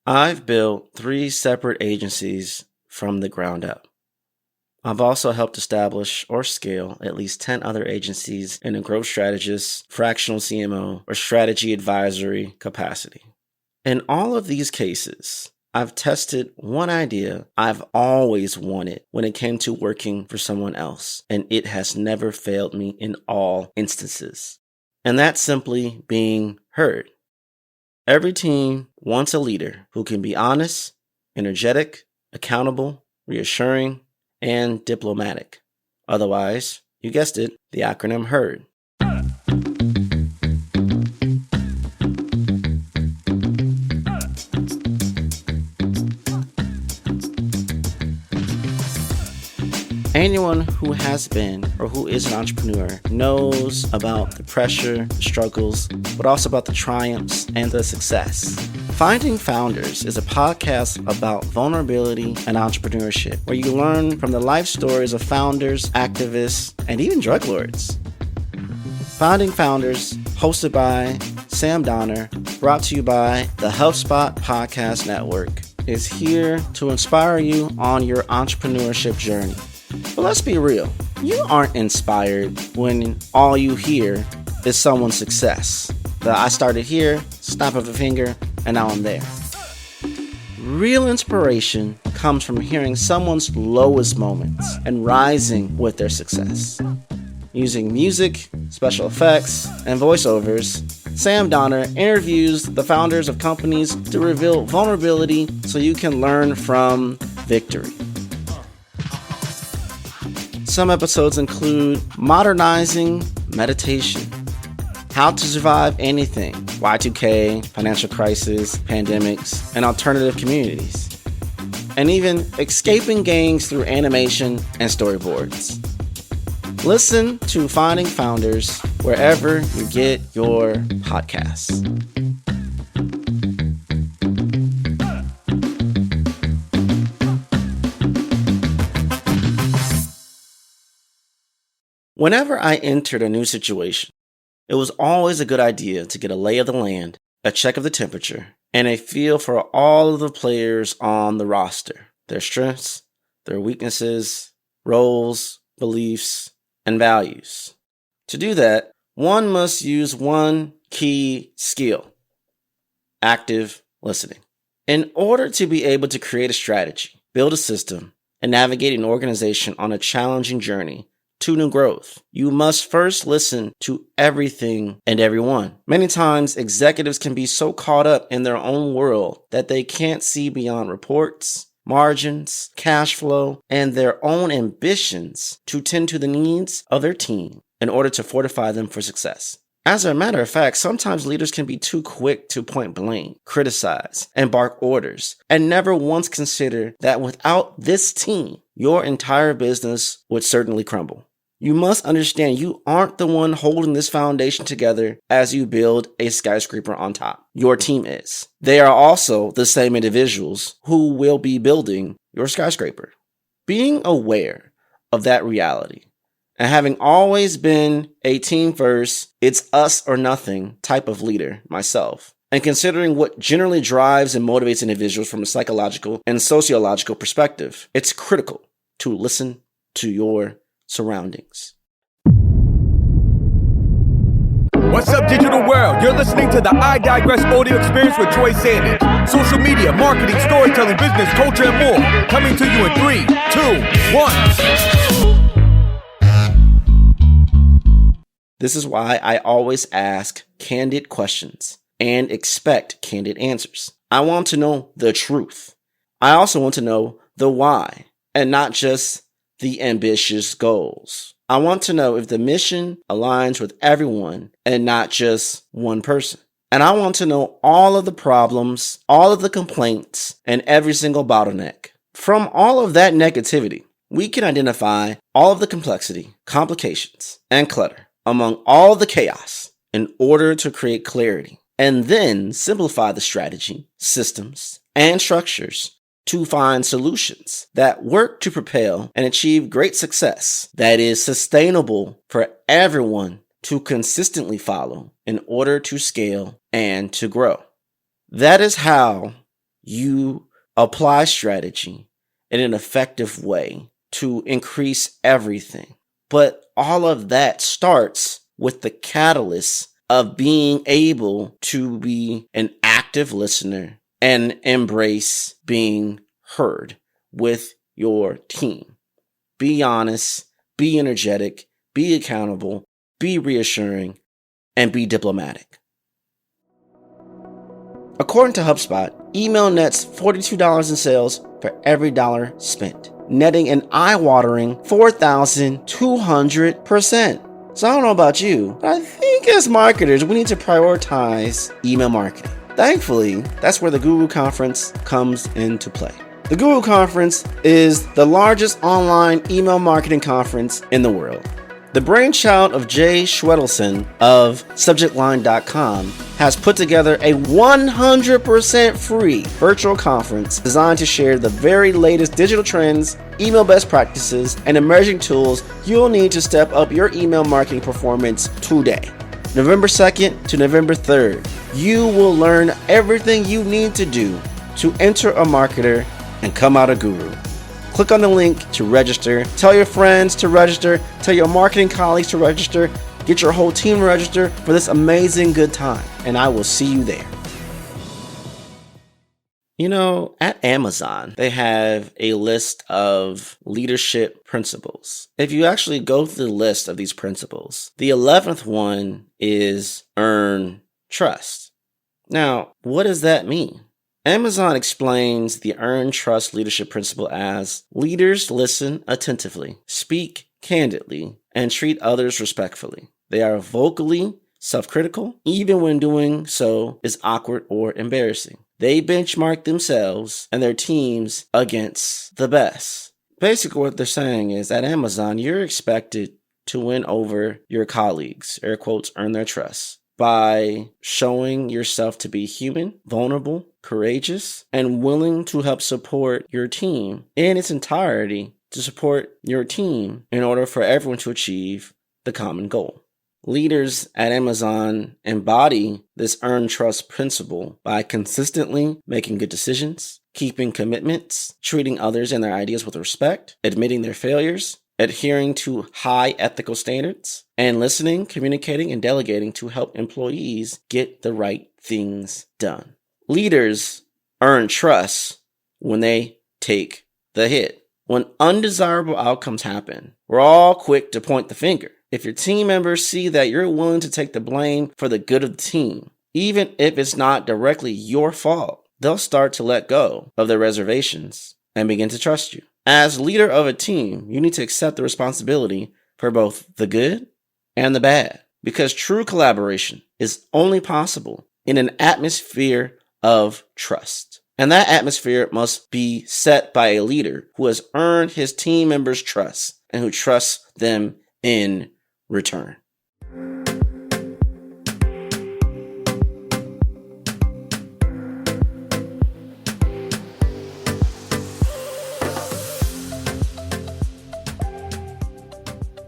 I've built 3 separate agencies from the ground up. I've also helped establish or scale at least 10 other agencies in a growth strategist, fractional CMO, or strategy advisory capacity. In all of these cases, I've tested one idea I've always wanted when it came to working for someone else, and it has never failed me in all instances. And that's simply being heard. Every team wants a leader who can be honest, energetic, accountable, reassuring, and diplomatic. Otherwise, you guessed it, the acronym HEARD. Anyone who has been or who is an entrepreneur knows about the pressure, the struggles, but also about the triumphs and the success. Finding Founders is a podcast about vulnerability and entrepreneurship, where you learn from the life stories of founders, activists, and even drug lords. Finding Founders, hosted by Sam Donner, brought to you by the HubSpot Podcast Network, is here to inspire you on your entrepreneurship journey. But let's be real, you aren't inspired when all you hear is someone's success. I started here, snap of a finger, and now I'm there. Real inspiration comes from hearing someone's lowest moments and rising with their success. Using music, special effects, and voiceovers, Sam Donner interviews the founders of companies to reveal vulnerability so you can learn from victory. Some episodes include modernizing meditation, how to survive anything, Y2K, financial crisis, pandemics, and alternative communities, and even escaping gangs through animation and storyboards. Listen to Finding Founders wherever you get your podcasts. Whenever I entered a new situation, it was always a good idea to get a lay of the land, a check of the temperature, and a feel for all of the players on the roster, their strengths, their weaknesses, roles, beliefs, and values. To do that, one must use one key skill: active listening. In order to be able to create a strategy, build a system, and navigate an organization on a challenging journey to new growth, you must first listen to everything and everyone. Many times, executives can be so caught up in their own world that they can't see beyond reports, margins, cash flow, and their own ambitions to tend to the needs of their team in order to fortify them for success. As a matter of fact, sometimes leaders can be too quick to point blame, criticize, and bark orders, and never once consider that without this team, your entire business would certainly crumble. You must understand you aren't the one holding this foundation together as you build a skyscraper on top. Your team is. They are also the same individuals who will be building your skyscraper. Being aware of that reality and having always been a team first, it's us or nothing type of leader myself, and considering what generally drives and motivates individuals from a psychological and sociological perspective, it's critical to listen to your surroundings. What's up, digital world? You're listening to the I Digress audio experience with Troy Sandidge. Social media, marketing, storytelling, business, culture, and more. Coming to you in 3, 2, 1. This is why I always ask candid questions and expect candid answers. I want to know the truth. I also want to know the why, and not just the ambitious goals. I want to know if the mission aligns with everyone and not just one person. And I want to know all of the problems, all of the complaints, and every single bottleneck. From all of that negativity, we can identify all of the complexity, complications, and clutter among all the chaos in order to create clarity, and then simplify the strategy, systems, and structures to find solutions that work to propel and achieve great success that is sustainable for everyone to consistently follow in order to scale and to grow. That is how you apply strategy in an effective way to increase everything. But all of that starts with the catalyst of being able to be an active listener and embrace being heard with your team. Be honest, be energetic, be accountable, be reassuring, and be diplomatic. According to HubSpot, email nets $42 in sales for every dollar spent, netting an eye-watering 4,200%. So I don't know about you, but I think as marketers, we need to prioritize email marketing. Thankfully, that's where the Guru Conference comes into play. The Guru Conference is the largest online email marketing conference in the world. The brainchild of Jay Schwedelson of SubjectLine.com has put together a 100% free virtual conference designed to share the very latest digital trends, email best practices, and emerging tools you'll need to step up your email marketing performance today. November 2nd to November 3rd, you will learn everything you need to do to enter a marketer and come out a guru. Click on the link to register. Tell your friends to register. Tell your marketing colleagues to register. Get your whole team to register for this amazing good time. And I will see you there. You know, at Amazon, they have a list of leadership principles. If you actually go through the list of these principles, the 11th one is earn trust. Now, what does that mean? Amazon explains the earn trust leadership principle as leaders listen attentively, speak candidly, and treat others respectfully. They are vocally self-critical, even when doing so is awkward or embarrassing. They benchmark themselves and their teams against the best. Basically, what they're saying is at Amazon, you're expected to win over your colleagues, air quotes, earn their trust, by showing yourself to be human, vulnerable, courageous, and willing to help support your team in its entirety to support your team in order for everyone to achieve the common goal. Leaders at Amazon embody this earn trust principle by consistently making good decisions, keeping commitments, treating others and their ideas with respect, admitting their failures, adhering to high ethical standards, and listening, communicating, and delegating to help employees get the right things done. Leaders earn trust when they take the hit. When undesirable outcomes happen, we're all quick to point the finger. If your team members see that you're willing to take the blame for the good of the team, even if it's not directly your fault, they'll start to let go of their reservations and begin to trust you. As leader of a team, you need to accept the responsibility for both the good and the bad, because true collaboration is only possible in an atmosphere of trust. And that atmosphere must be set by a leader who has earned his team members' trust and who trusts them in return.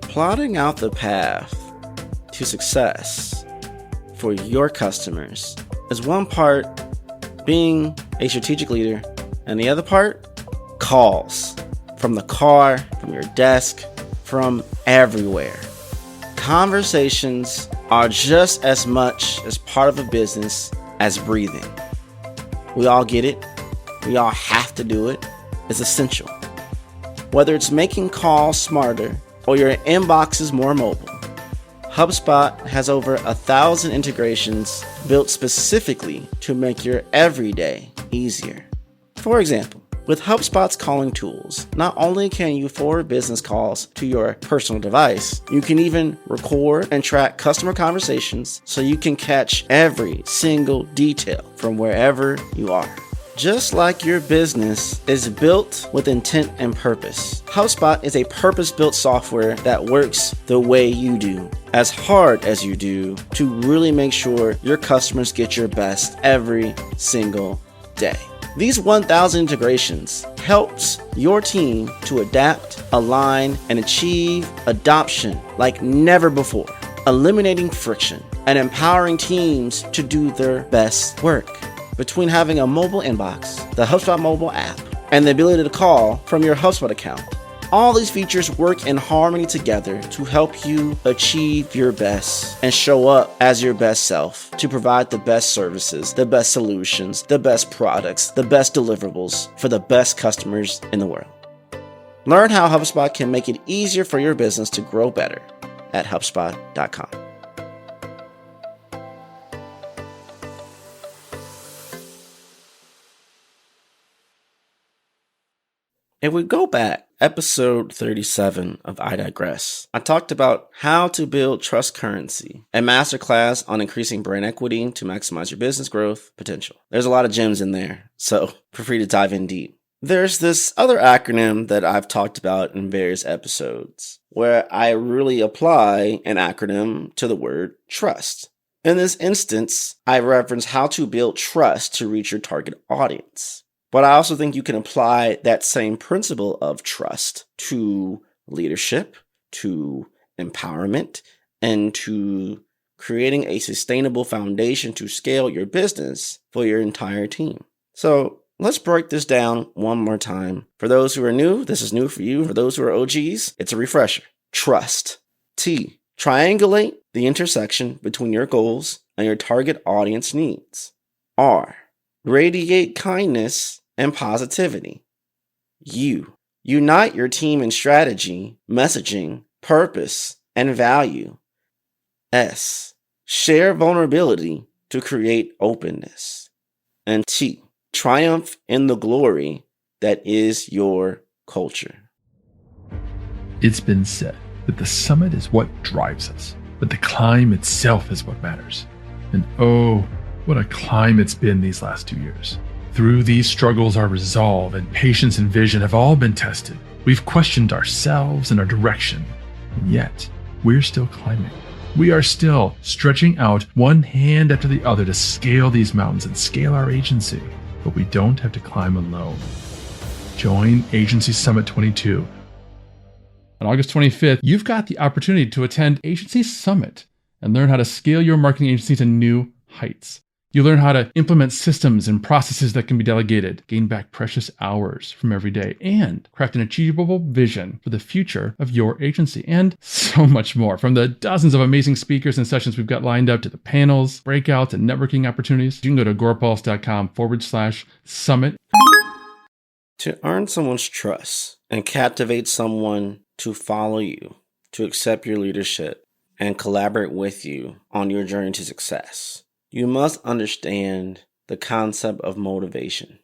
Plotting out the path to success for your customers is one part being a strategic leader, and the other part, calls from the car, from your desk, from everywhere. Conversations are just as much as part of a business as breathing. We all get it. We all have to do it. It's essential. Whether it's making calls smarter or your inbox is more mobile, HubSpot has over 1,000 integrations built specifically to make your everyday easier. For example, with HubSpot's calling tools, not only can you forward business calls to your personal device, you can even record and track customer conversations so you can catch every single detail from wherever you are. Just like your business is built with intent and purpose, HubSpot is a purpose-built software that works the way you do, as hard as you do, to really make sure your customers get your best every single day. These 1,000 integrations helps your team to adapt, align, and achieve adoption like never before, eliminating friction and empowering teams to do their best work. Between having a mobile inbox, the HubSpot mobile app, and the ability to call from your HubSpot account. All these features work in harmony together to help you achieve your best and show up as your best self to provide the best services, the best solutions, the best products, the best deliverables for the best customers in the world. Learn how HubSpot can make it easier for your business to grow better at HubSpot.com. If we go back, episode 37 of I Digress, I talked about how to build trust currency, a masterclass on increasing brand equity to maximize your business growth potential. There's a lot of gems in there, so feel free to dive in deep. There's this other acronym that I've talked about in various episodes where I really apply an acronym to the word trust. In this instance, I reference how to build trust to reach your target audience. But I also think you can apply that same principle of trust to leadership, to empowerment, and to creating a sustainable foundation to scale your business for your entire team. So let's break this down one more time. For those who are new, this is new for you. For those who are OGs, it's a refresher. Trust. T. Triangulate the intersection between your goals and your target audience needs. R. Radiate kindness and positivity. U. Unite your team in strategy, messaging, purpose, and value. S. Share vulnerability to create openness. And T. Triumph in the glory that is your culture. It's been said that the summit is what drives us, but the climb itself is what matters. And oh, what a climb it's been these last 2 years. Through these struggles, our resolve and patience and vision have all been tested. We've questioned ourselves and our direction, and yet we're still climbing. We are still stretching out one hand after the other to scale these mountains and scale our agency, but we don't have to climb alone. Join Agency Summit 22. On August 25th, you've got the opportunity to attend Agency Summit and learn how to scale your marketing agency to new heights. You learn how to implement systems and processes that can be delegated, gain back precious hours from every day, and craft an achievable vision for the future of your agency, and so much more. From the dozens of amazing speakers and sessions we've got lined up to the panels, breakouts, and networking opportunities, you can go to agorapulse.com/summit. To earn someone's trust and captivate someone to follow you, to accept your leadership, and collaborate with you on your journey to success, you must understand the concept of motivation.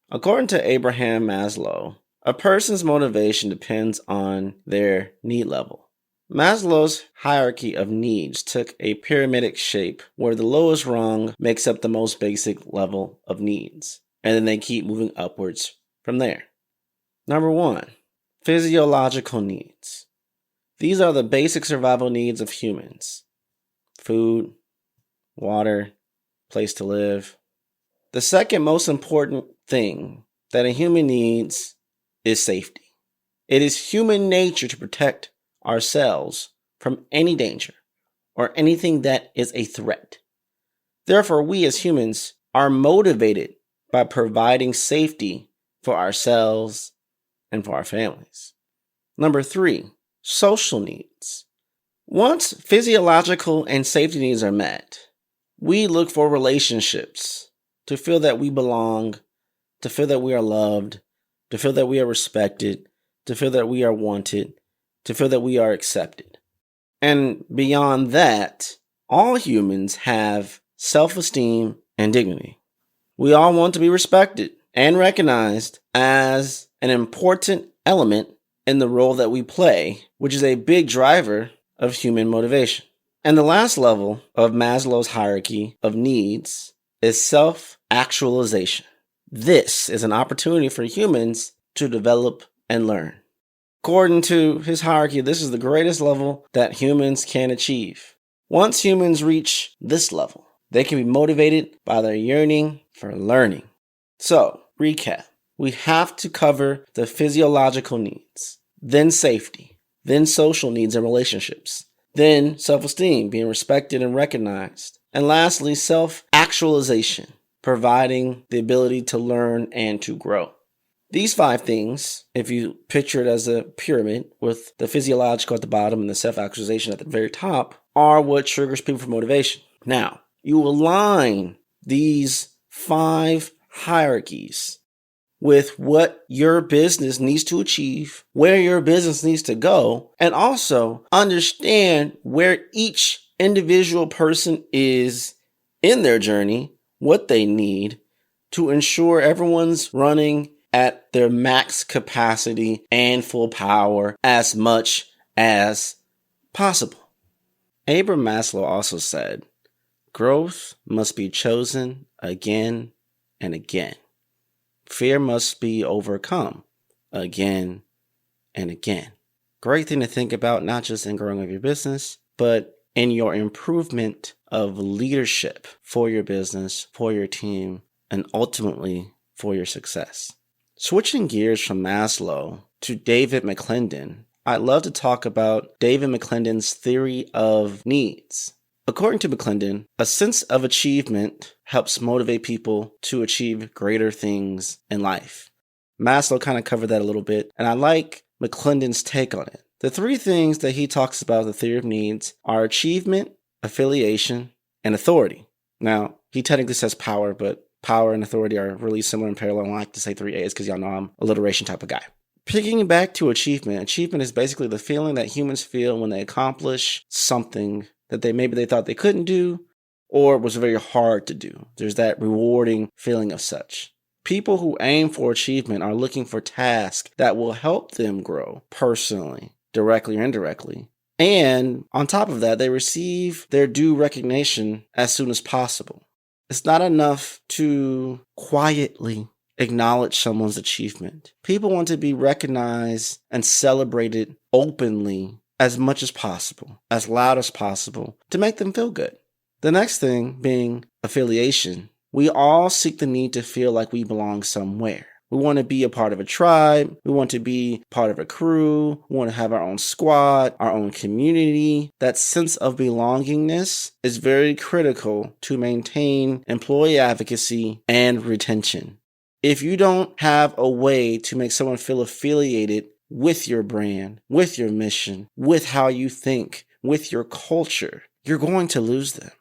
According to Abraham Maslow, a person's motivation depends on their need level. Maslow's hierarchy of needs took a pyramidic shape where the lowest rung makes up the most basic level of needs, and then they keep moving upwards from there. Number 1, physiological needs. These are the basic survival needs of humans: food, water, place to live. The second most important thing that a human needs is safety. It is human nature to protect ourselves from any danger or anything that is a threat. Therefore, we as humans are motivated by providing safety for ourselves and for our families. Number 3, social needs. Once physiological and safety needs are met, we look for relationships to feel that we belong, to feel that we are loved, to feel that we are respected, to feel that we are wanted, to feel that we are accepted. And beyond that, all humans have self-esteem and dignity. We all want to be respected and recognized as an important element in the role that we play, which is a big driver of human motivation. And the last level of Maslow's hierarchy of needs is self-actualization. This is an opportunity for humans to develop and learn. According to his hierarchy, this is the greatest level that humans can achieve. Once humans reach this level, they can be motivated by their yearning for learning. So, recap. We have to cover the physiological needs, then safety, then social needs and relationships, then self-esteem, being respected and recognized, and lastly, self-actualization, providing the ability to learn and to grow. These 5 things, if you picture it as a pyramid with the physiological at the bottom and the self-actualization at the very top, are what triggers people for motivation. Now, you align these 5 hierarchies with what your business needs to achieve, where your business needs to go, and also understand where each individual person is in their journey, what they need to ensure everyone's running at their max capacity and full power as much as possible. Abraham Maslow also said, growth must be chosen again and again. Fear must be overcome again and again. Great thing to think about, not just in growing of your business, but in your improvement of leadership for your business, for your team, and ultimately for your success. Switching gears from Maslow to David McClendon, I'd love to talk about David McClendon's theory of needs. According to McClendon, a sense of achievement helps motivate people to achieve greater things in life. Maslow kind of covered that a little bit, and I like McClendon's take on it. The 3 things that he talks about in the theory of needs are achievement, affiliation, and authority. Now, he technically says power, but power and authority are really similar and parallel. I like to say 3 A's because y'all know I'm a alliteration type of guy. Picking back to achievement is basically the feeling that humans feel when they accomplish something that they thought they couldn't do or was very hard to do. There's that rewarding feeling of such. People who aim for achievement are looking for tasks that will help them grow personally, directly or indirectly. And on top of that, they receive their due recognition as soon as possible. It's not enough to quietly acknowledge someone's achievement. People want to be recognized and celebrated openly as much as possible, as loud as possible, to make them feel good. The next thing being affiliation. We all seek the need to feel like we belong somewhere. We want to be a part of a tribe. We want to be part of a crew. We want to have our own squad, our own community. That sense of belongingness is very critical to maintain employee advocacy and retention. If you don't have a way to make someone feel affiliated with your brand, with your mission, with how you think, with your culture, you're going to lose them.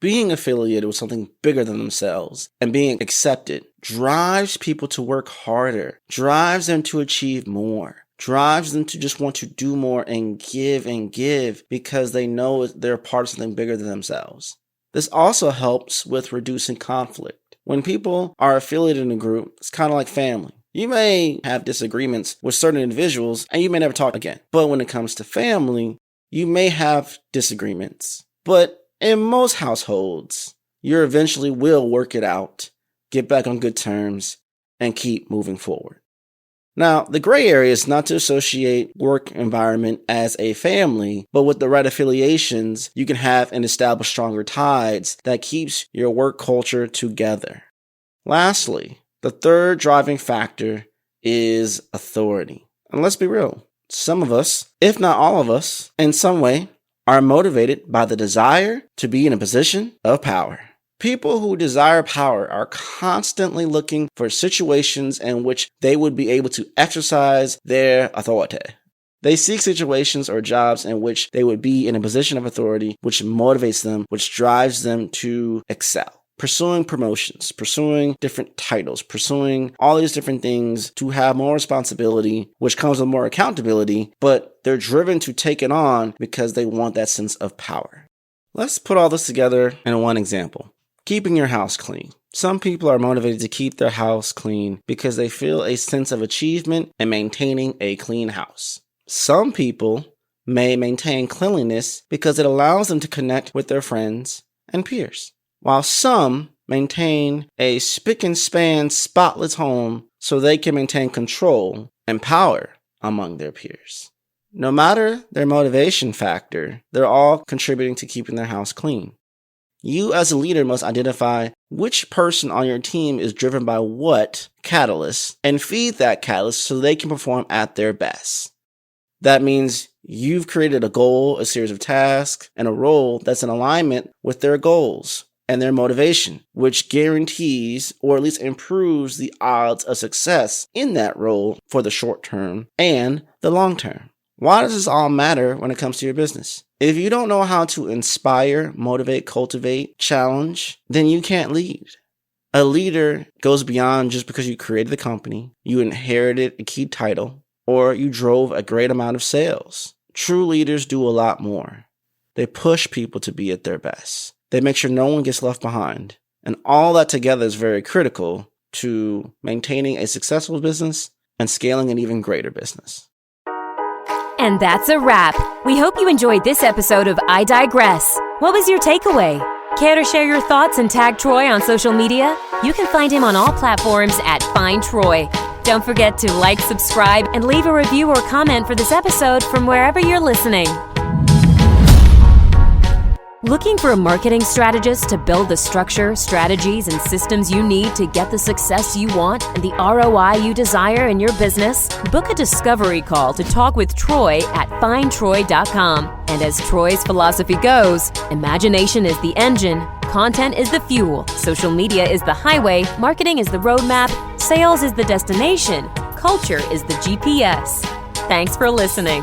Being affiliated with something bigger than themselves and being accepted drives people to work harder, drives them to achieve more, drives them to just want to do more and give because they know they're part of something bigger than themselves. This also helps with reducing conflict. When people are affiliated in a group, it's kind of like family. You may have disagreements with certain individuals and you may never talk again. But when it comes to family, you may have disagreements. But in most households, you eventually will work it out, get back on good terms, and keep moving forward. Now, the gray area is not to associate work environment as a family, but with the right affiliations, you can have and establish stronger ties that keeps your work culture together. Lastly, the third driving factor is authority. And let's be real, some of us, if not all of us, in some way, are motivated by the desire to be in a position of power. People who desire power are constantly looking for situations in which they would be able to exercise their authority. They seek situations or jobs in which they would be in a position of authority, which motivates them, which drives them to excel. Pursuing promotions, pursuing different titles, pursuing all these different things to have more responsibility, which comes with more accountability, but they're driven to take it on because they want that sense of power. Let's put all this together in one example. Keeping your house clean. Some people are motivated to keep their house clean because they feel a sense of achievement in maintaining a clean house. Some people may maintain cleanliness because it allows them to connect with their friends and peers, while some maintain a spick and span spotless home so they can maintain control and power among their peers. No matter their motivation factor, they're all contributing to keeping their house clean. You as a leader must identify which person on your team is driven by what catalyst and feed that catalyst so they can perform at their best. That means you've created a goal, a series of tasks, and a role that's in alignment with their goals. and their motivation, which guarantees or at least improves the odds of success in that role for the short term and the long term. Why does this all matter when it comes to your business? If you don't know how to inspire, motivate, cultivate, challenge, then you can't lead. A leader goes beyond just because you created the company, you inherited a key title, or you drove a great amount of sales. True leaders do a lot more. They push people to be at their best. They make sure no one gets left behind. And all that together is very critical to maintaining a successful business and scaling an even greater business. And that's a wrap. We hope you enjoyed this episode of I Digress. What was your takeaway? Care to share your thoughts and tag Troy on social media? You can find him on all platforms at Find Troy. Don't forget to like, subscribe, and leave a review or comment for this episode from wherever you're listening. Looking for a marketing strategist to build the structure, strategies, and systems you need to get the success you want and the ROI you desire in your business? Book a discovery call to talk with Troy at findtroy.com. And as Troy's philosophy goes, imagination is the engine, content is the fuel, social media is the highway, marketing is the roadmap, sales is the destination, culture is the GPS. Thanks for listening.